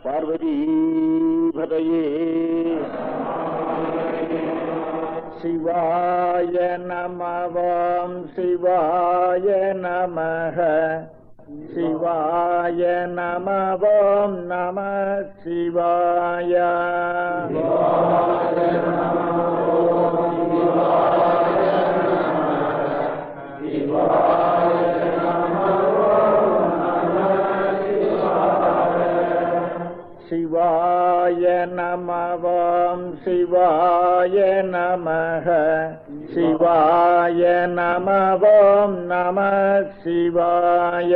பார்வதீபதையே சிவாய நமவாம் சிவாய நமஹ சிவாய நமவாம் நம சிவாய சிவாய நமவாம் சிவாய நமஹ சிவாய நமவாம் நம சிவாய